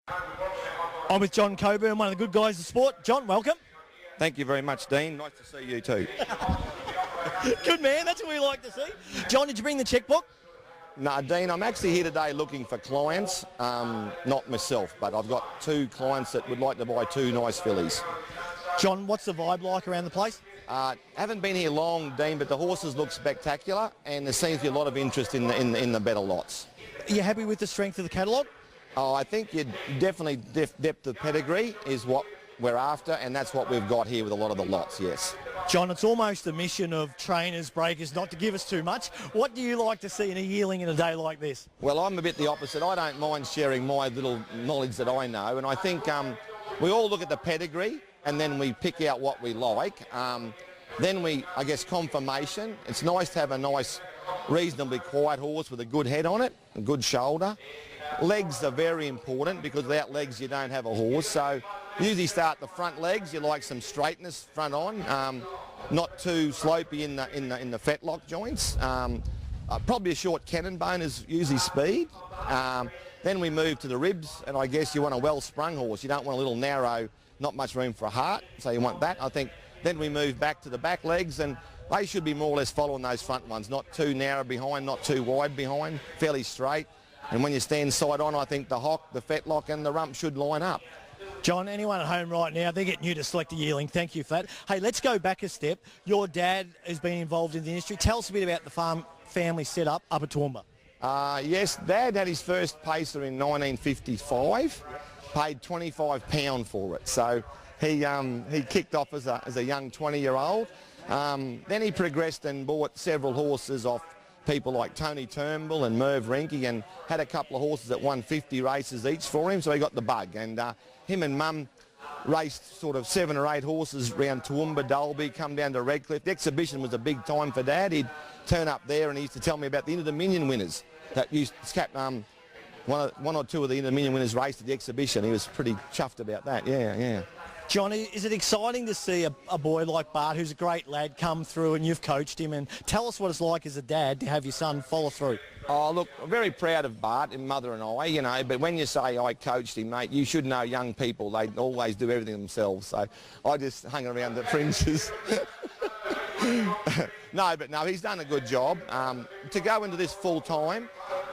I'm with John Cockburn, one of the good guys of sport. John, welcome. Thank you very much, Dean. Nice to see you too. Good man, that's what we like to see. John, did you bring the checkbook? No, Dean, I'm actually here today looking for clients, not myself, but I've got two clients that would like to buy two nice fillies. John, what's the vibe like around the place? Haven't been here long, Dean, but the horses look spectacular, and there seems to be a lot of interest in the better lots. Are you happy with the strength of the catalogue? Oh, I think you definitely depth of pedigree is what we're after, and that's what we've got here with a lot of the lots, yes. John, it's almost the mission of trainers, breakers, not to give us too much. What do you like to see in a yearling in a day like this? Well, I'm a bit the opposite. I don't mind sharing my little knowledge that I know, and I think we all look at the pedigree and then we pick out what we like. Then I guess, confirmation. It's nice to have a nice, reasonably quiet horse with a good head on it, a good shoulder. Legs are very important because without legs you don't have a horse. So usually start the front legs. You like some straightness front on, not too slopey in the fetlock joints. Probably a short cannon bone is usually speed. Then we move to the ribs, and I guess you want a well-sprung horse. You don't want a little narrow, not much room for a heart. So you want that. I think then we move back to the back legs, and they should be more or less following those front ones. Not too narrow behind, not too wide behind, fairly straight. And when you stand side on, I think the hock, the fetlock and the rump should line up. John, anyone at home right now, they're getting you to select a yearling. Thank you for that. Hey, let's go back a step. Your dad has been involved in the industry. Tell us a bit about the family setup up at Toowoomba. Yes, Dad had his first pacer in 1955, paid £25 for it. So he kicked off as a young 20-year-old. Then he progressed and bought several horses off people like Tony Turnbull and Merv Rinke, and had a couple of horses that won 50 races each for him, so he got the bug. And him and Mum raced sort of 7 or 8 horses around Toowoomba, Dalby, come down to Redcliffe. The exhibition was a big time for Dad. He'd turn up there and he used to tell me about the Inter-Dominion winners that used to one or two of the Inter-Dominion winners raced at the exhibition. He was pretty chuffed about that, yeah. Johnny, is it exciting to see a boy like Bart, who's a great lad, come through and you've coached him, and tell us what it's like as a dad to have your son follow through? Oh, look, I'm very proud of Bart and Mother and I, but when you say I coached him, mate, you should know young people, they always do everything themselves, so I just hung around the fringes. No, he's done a good job. To go into this full time,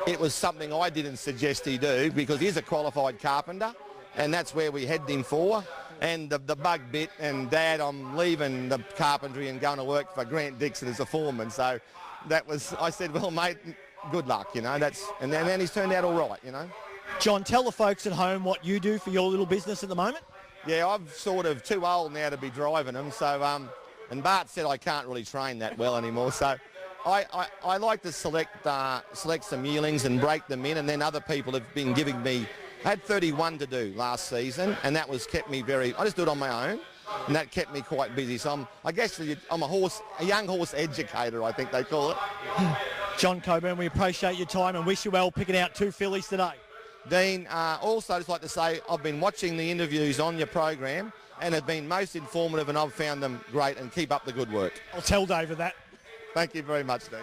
it was something I didn't suggest he do, because he's a qualified carpenter, and that's where we headed him for. And the bug bit, and Dad, I'm leaving the carpentry and going to work for Grant Dixon as a foreman. So that was, I said, well, mate, good luck, and then he's turned out all right, John, tell the folks at home what you do for your little business at the moment. Yeah, I'm sort of too old now to be driving them, so, and Bart said I can't really train that well anymore, so I like to select some yearlings and break them in, and then other people have been giving me. I had 31 to do last season, and that kept me I just do it on my own, and that kept me quite busy. So I guess I'm a young horse educator, I think they call it. John Cockburn, we appreciate your time and wish you well picking out 2 fillies today. Dean, also just like to say I've been watching the interviews on your program and have been most informative, and I've found them great, and keep up the good work. I'll tell David that. Thank you very much, Dean.